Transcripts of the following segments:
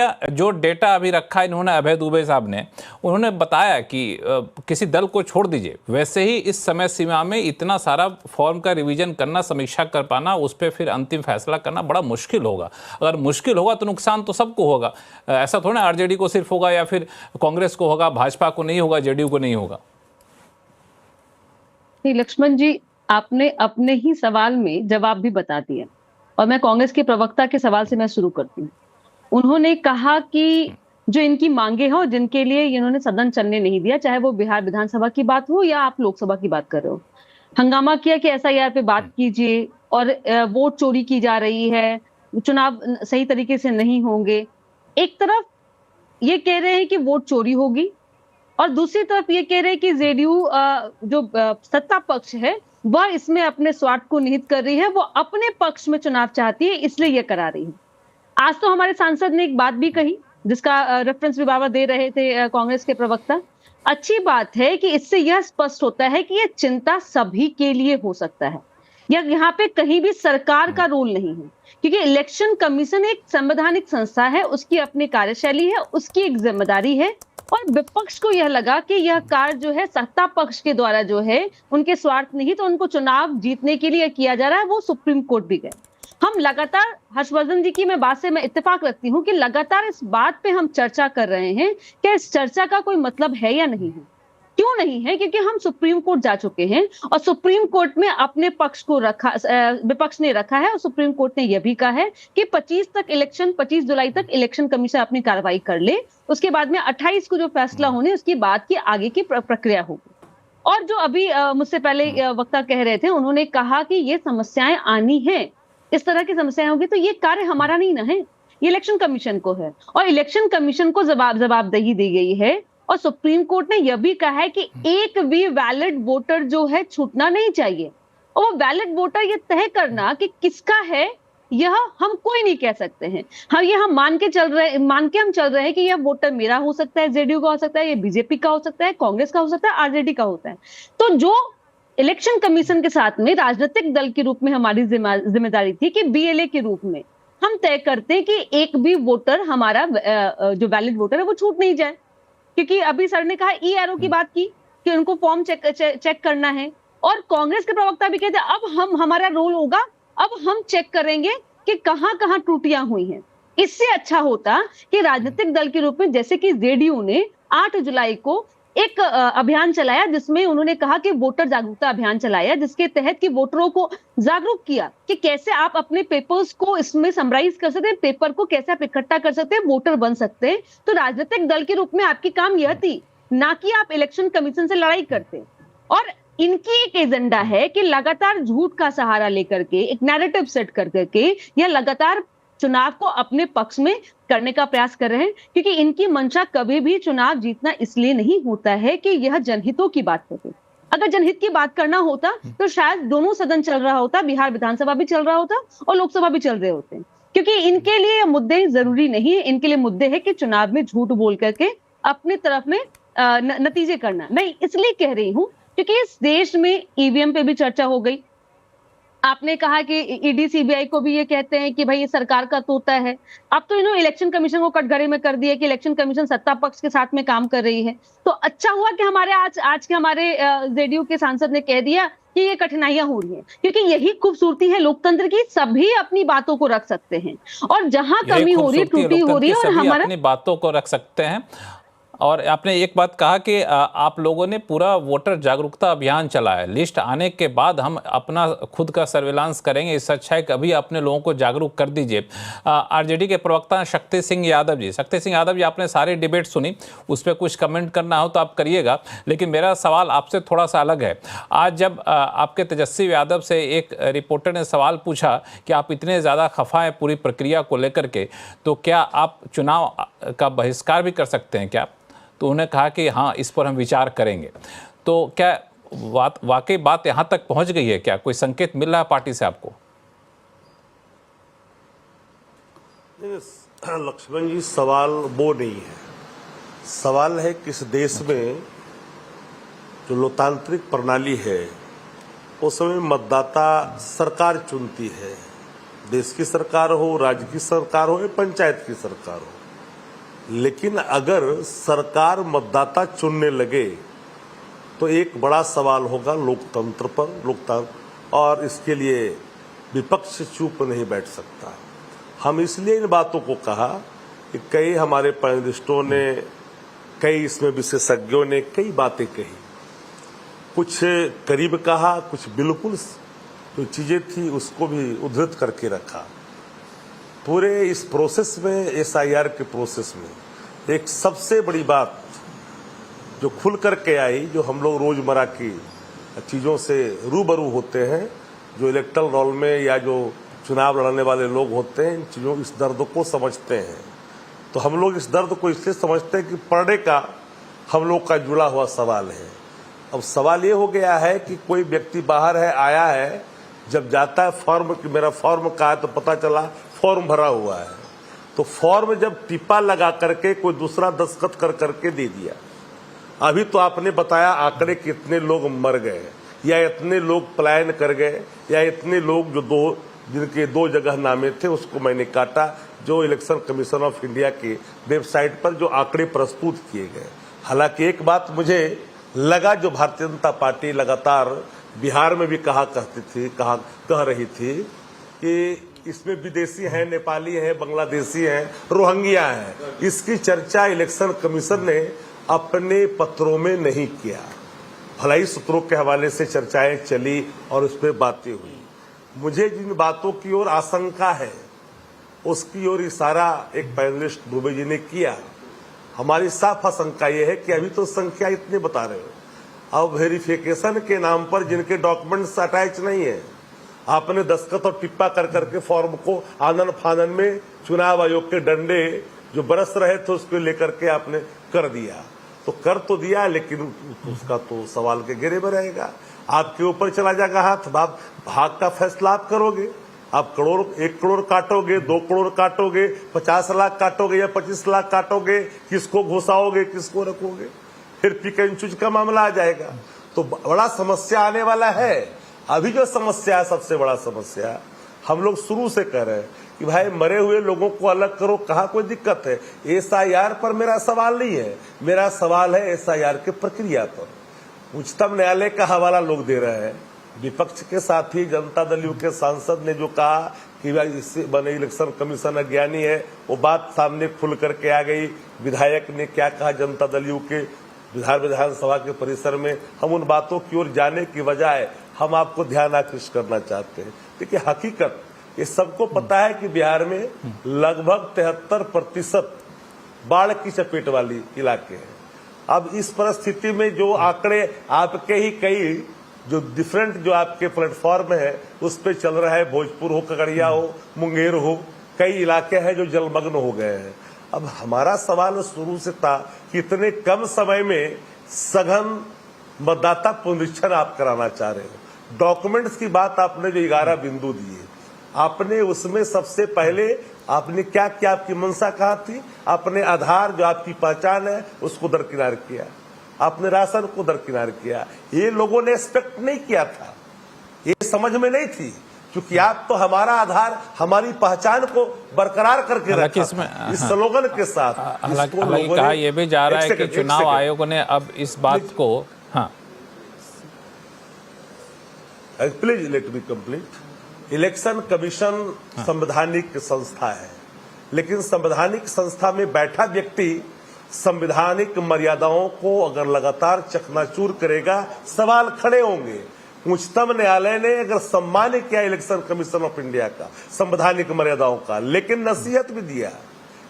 जो डेटा अभी रखा इन्होंने अभय दुबे साहब ने, उन्होंने बताया कि किसी दल को छोड़ दीजिए, वैसे ही इस समय सीमा में इतना सारा फॉर्म का रिवीजन करना, समीक्षा कर पाना, उस पर फिर अंतिम फैसला करना बड़ा मुश्किल होगा। अगर मुश्किल होगा तो नुकसान तो सबको होगा, ऐसा थोड़ा आरजेडी को सिर्फ होगा या फिर कांग्रेस को होगा, भाजपा को नहीं होगा, जेडीयू को नहीं होगा। लक्ष्मण जी, आपने अपने ही सवाल में जवाब भी बता दिया, और मैं कांग्रेस के प्रवक्ता के सवाल से मैं शुरू करती हूँ। उन्होंने कहा कि जो इनकी मांगे हैं और जिनके लिए इन्होंने सदन चलने नहीं दिया, चाहे वो बिहार विधानसभा की बात हो या आप लोकसभा की बात कर रहे हो, हंगामा किया कि एसआईआर पे बात कीजिए और वोट चोरी की जा रही है, चुनाव सही तरीके से नहीं होंगे। एक तरफ ये कह रहे हैं कि वोट चोरी होगी और दूसरी तरफ ये कह रहे हैं कि जेडीयू जो सत्ता पक्ष है वह इसमें अपने स्वार्थ को निहित कर रही है, वो अपने पक्ष में चुनाव चाहती है, इसलिए ये करा रही है। आज तो हमारे सांसद ने एक बात भी कही जिसका रेफरेंस भी बाबा दे रहे थे कांग्रेस के प्रवक्ता। अच्छी बात है कि इससे यह स्पष्ट होता है कि यह चिंता सभी के लिए हो सकता है, या यहाँ पे कहीं भी सरकार का रोल नहीं है, क्योंकि इलेक्शन कमीशन एक संवैधानिक संस्था है, उसकी अपनी कार्यशैली है, उसकी एक जिम्मेदारी है, और विपक्ष को यह लगा कि यह कार्य जो है सत्ता पक्ष के द्वारा जो है उनके स्वार्थ नहीं तो उनको चुनाव जीतने के लिए किया जा रहा है, वो सुप्रीम कोर्ट भी गए। हम लगातार हर्षवर्धन जी की बात से मैं इत्तेफाक रखती हूँ कि लगातार इस बात पे हम चर्चा कर रहे हैं कि इस चर्चा का कोई मतलब है या नहीं है। क्यों नहीं है? क्योंकि हम सुप्रीम कोर्ट जा चुके हैं और सुप्रीम कोर्ट में अपने पक्ष को रखा, विपक्ष ने रखा है, और सुप्रीम कोर्ट ने यह भी कहा है कि 25 जुलाई तक इलेक्शन कमीशन अपनी कार्रवाई कर ले, उसके बाद में 28 को जो फैसला होने उसकी बाद की आगे की प्रक्रिया होगी। और जो अभी मुझसे पहले वक्ता कह रहे थे, उन्होंने कहा कि ये समस्याएं आनी है, इस तरह की समस्याएं होगी, तो ये कार्य हमारा नहीं ना है, ये इलेक्शन कमीशन को है, और इलेक्शन कमीशन को जवाबदेही दी गई है। और सुप्रीम कोर्ट ने यह भी कहा है कि एक भी वैलिड वोटर जो है छूटना नहीं चाहिए, और वो वैलिड वोटर ये तय करना कि किसका है, यह हम कोई नहीं कह सकते हैं। हम मान के चल रहे हैं कि यह वोटर मेरा हो सकता है, जेडीयू का हो सकता है, ये बीजेपी का हो सकता है, कांग्रेस का हो सकता है, आरजेडी का होता है। तो जो इलेक्शन कमीशन के साथ में राजनीतिक दल के रूप में हमारी जिम्मेदारी थी कि बीएलए के रूप में हम तय करते हैं कि एक भी वोटर हमारा जो वैलिड वोटर है वो छूट नहीं जाए। क्योंकि अभी सर ने कहा ई एरो की बात की कि उनको फॉर्म चेक करना है, और कांग्रेस के प्रवक्ता भी कहते हैं अब हमारा रोल होगा, अब हम चेक करेंगे कि कहां कहां त्रुटियां हुई हैं। इससे अच्छा होता कि राजनीतिक दल के रूप में जैसे कि जेडीयू ने 8 जुलाई को एक अभियान चलाया, जिसमें उन्होंने कहा कि वोटर जागरूकता अभियान चलाया, जिसके तहत कि वोटरों को जागरूक किया कि कैसे आप अपने पेपर्स को इसमें समराइज कर सकते हैं, पेपर को कैसे आप इकट्ठा कर सकते हैं, वोटर बन सकते हैं। तो राजनीतिक दल के रूप में आपकी काम यह थी, ना कि आप इलेक्शन कमीशन से लड़ाई करते। और इनकी एक एजेंडा है कि लगातार झूठ का सहारा लेकर के, एक नैरेटिव सेट कर करके यह लगातार चुनाव को अपने पक्ष में करने का प्रयास कर रहे हैं, क्योंकि इनकी मंशा कभी भी चुनाव जीतना इसलिए नहीं होता है कि यह जनहितों की बात करे। अगर जनहित की बात करना होता तो शायद दोनों सदन चल रहा होता, बिहार विधानसभा भी चल रहा होता और लोकसभा भी चल रहे होते, क्योंकि इनके लिए मुद्दे जरूरी नहीं है। इनके लिए मुद्दे है कि चुनाव में झूठ बोल करके अपनी तरफ में नतीजे करना। मैं इसलिए कह रही हूं क्योंकि इस देश में ईवीएम पे भी चर्चा हो गई। आपने कहा कि ईडी सीबीआई को भी ये कहते हैं कि भाई ये सरकार का तोता है। अब तो इन्होंने इलेक्शन कमीशन को कटघरे में कर दिया कि इलेक्शन कमीशन सत्ता पक्ष के साथ में काम कर रही है। तो अच्छा हुआ कि हमारे आज के हमारे जेडीयू के सांसद ने कह दिया कि ये कठिनाइयां हो रही हैं, क्योंकि यही खूबसूरती है लोकतंत्र की, सभी अपनी बातों को रख सकते हैं, और जहां कमी हो रही है, त्रुटि हो रही है, और हमारा अपनी बातों को रख सकते हैं। और आपने एक बात कहा कि आप लोगों ने पूरा वोटर जागरूकता अभियान चलाया, लिस्ट आने के बाद हम अपना खुद का सर्विलांस करेंगे, इससे अच्छा है कि अभी अपने लोगों को जागरूक कर दीजिए। आरजेडी के प्रवक्ता शक्ति सिंह यादव जी, आपने सारी डिबेट सुनी, उस पर कुछ कमेंट करना हो तो आप करिएगा, लेकिन मेरा सवाल आपसे थोड़ा सा अलग है। आज जब आपके तेजस्वी यादव से एक रिपोर्टर ने सवाल पूछा कि आप इतने ज़्यादा खफा हैं पूरी प्रक्रिया को लेकर के, तो क्या आप चुनाव का बहिष्कार भी कर सकते हैं क्या? तो उन्होंने कहा कि हाँ, इस पर हम विचार करेंगे। तो क्या वाकई बात यहाँ तक पहुँच गई है? क्या कोई संकेत मिल रहा है पार्टी से आपको? लक्ष्मण जी, सवाल वो नहीं है। सवाल है किस देश में जो लोकतांत्रिक प्रणाली है उस समय मतदाता सरकार चुनती है, देश की सरकार हो, राज्य की सरकार हो या पंचायत की सरकार हो। लेकिन अगर सरकार मतदाता चुनने लगे तो एक बड़ा सवाल होगा लोकतंत्र पर, और इसके लिए विपक्ष चुप नहीं बैठ सकता। हम इसलिए इन बातों को कहा कि कई हमारे पैनलिस्टों ने, कई इसमें विशेषज्ञों ने कई बातें कही, कुछ करीब कहा, कुछ बिल्कुल जो चीजें थी उसको भी उद्धृत करके रखा। पूरे इस प्रोसेस में, एसआईआर के प्रोसेस में एक सबसे बड़ी बात जो खुल करके आई, जो हम लोग रोजमर्रा की चीजों से रूबरू होते हैं, जो इलेक्टोरल रोल में या जो चुनाव लड़ने वाले लोग होते हैं, इन चीजों, इस दर्द को समझते हैं। तो हम लोग इस दर्द को इसलिए समझते हैं कि पढ़ने का हम लोग का जुड़ा हुआ सवाल है। अब सवाल ये हो गया है कि कोई व्यक्ति बाहर है, आया है, जब जाता है फॉर्म कि मेरा फॉर्म कहाँ है, तो पता चला फॉर्म भरा हुआ है। तो फॉर्म जब टिप्पा लगा करके कोई दूसरा दस्तखत कर करके दे दिया। अभी तो आपने बताया आंकड़े कितने लोग मर गए, या इतने लोग पलायन कर गए, या इतने लोग जो जिनके 2 जगह नामे थे, उसको मैंने काटा, जो इलेक्शन कमीशन ऑफ इंडिया के वेबसाइट पर जो आंकड़े प्रस्तुत किए गए। हालांकि एक बात मुझे लगा, जो भारतीय जनता पार्टी लगातार बिहार में भी कह रही थी कि इसमें विदेशी हैं, नेपाली हैं, बांग्लादेशी हैं, रोहिंग्या हैं, इसकी चर्चा इलेक्शन कमीशन ने अपने पत्रों में नहीं किया। भलाई सूत्रों के हवाले से चर्चाएं चली और उस पर बातें हुई। मुझे जिन बातों की ओर आशंका है उसकी ओर इशारा एक पैनलिस्ट दुबे जी ने किया। हमारी साफ आशंका यह है कि अभी तो संख्या इतनी बता रहे हो, अब वेरिफिकेशन के नाम पर जिनके डॉक्यूमेंट्स अटैच नहीं है, आपने दस्तखत और टिप्पा कर करके फॉर्म को आनन फानन में चुनाव आयोग के डंडे जो बरस रहे थे उसको लेकर के आपने कर दिया। तो कर तो दिया, लेकिन उसका तो सवाल के घेरे में रहेगा, आपके ऊपर चला जाएगा हाथ। आप भाग का फैसला आप करोगे, आप 1 करोड़ काटोगे, 2 करोड़ काटोगे, 50 लाख काटोगे या 25 लाख काटोगे, किसको घुसाओगे, किसको रखोगे, फिर पिक एंड चूज का मामला आ जाएगा। तो बड़ा समस्या आने वाला है। अभी जो समस्या है, सबसे बड़ा समस्या हम लोग शुरू से कह रहे हैं कि भाई मरे हुए लोगों को अलग करो, कहाँ कोई दिक्कत है। एसआईआर पर मेरा सवाल नहीं है, मेरा सवाल है एसआईआर के प्रक्रिया पर। उच्चतम न्यायालय का हवाला लोग दे रहे हैं। विपक्ष के साथी जनता दल यू के सांसद ने जो कहा कि भाई इससे बने इलेक्शन कमीशन अज्ञानी है, वो बात सामने खुल करके आ गई। विधायक ने क्या कहा जनता दल यू के विधानसभा के परिसर में, हम उन बातों की ओर जाने की बजाय हम आपको ध्यान आकृष्ट करना चाहते हैं। देखिए हकीकत ये सबको पता है कि बिहार में लगभग 73% बाढ़ की चपेट वाली इलाके हैं। अब इस परिस्थिति में जो आंकड़े आपके ही कई जो डिफरेंट जो आपके प्लेटफॉर्म है उस पे चल रहा है, भोजपुर हो, खगड़िया हो, मुंगेर हो, कई इलाके हैं जो जलमग्न हो गए हैं। अब हमारा सवाल शुरू से था कि इतने कम समय में सघन मतदाता पुनरीक्षण आप कराना चाह रहे हो। डॉक्यूमेंट्स की बात आपने जो 11 बिंदु दिए, आपने उसमें सबसे पहले आपने क्या किया, आपकी मंशा कहाँ थी? आपने आधार जो आपकी पहचान है उसको दरकिनार किया, आपने राशन को दरकिनार किया। ये लोगों ने एक्सपेक्ट नहीं किया था, ये समझ में नहीं थी, क्योंकि आप तो हमारा आधार, हमारी पहचान को बरकरार करके रखा इस स्लोगन के साथ। हालांकि कहा यह भी जा रहा है कि चुनाव आयोग ने अब इस बात को, हाँ please let me complete. Election commission संवैधानिक संस्था है, लेकिन संवैधानिक संस्था में बैठा व्यक्ति संवैधानिक मर्यादाओं को अगर लगातार चकनाचूर करेगा, सवाल खड़े होंगे। उच्चतम न्यायालय ने अगर सम्मान किया इलेक्शन कमीशन ऑफ इंडिया का, संवैधानिक मर्यादाओं का, लेकिन नसीहत भी दिया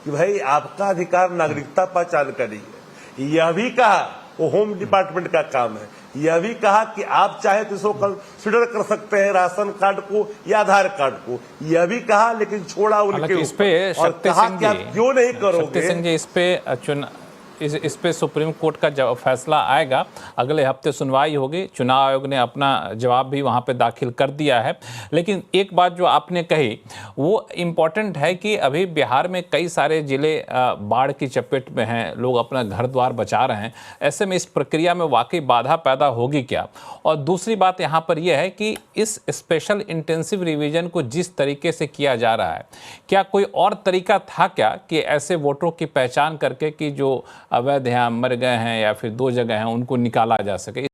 कि भाई आपका अधिकार नागरिकता पहचान का नहीं है। यह भी कहा, वो होम डिपार्टमेंट का काम है, यह भी कहा कि आप चाहे तो इसको कंसिडर कर सकते हैं राशन कार्ड को या आधार कार्ड को, यह भी कहा, लेकिन छोड़ा उनके इस पे और कहा कि आप क्यों नहीं करोगे। शक्ति सिंह जी, इस पे इस पे सुप्रीम कोर्ट का जब फैसला आएगा, अगले हफ्ते सुनवाई होगी। चुनाव आयोग ने अपना जवाब भी वहाँ पे दाखिल कर दिया है। लेकिन एक बात जो आपने कही वो इम्पॉर्टेंट है कि अभी बिहार में कई सारे ज़िले बाढ़ की चपेट में हैं, लोग अपना घर द्वार बचा रहे हैं। ऐसे में इस प्रक्रिया में वाकई बाधा पैदा होगी क्या? और दूसरी बात यहाँ पर यह है कि इस स्पेशल इंटेंसिव रिवीजन को जिस तरीके से किया जा रहा है, क्या कोई और तरीका था क्या कि ऐसे वोटरों की पहचान करके कि जो अवैध यहाँ मर गए हैं या फिर 2 जगह हैं उनको निकाला जा सके?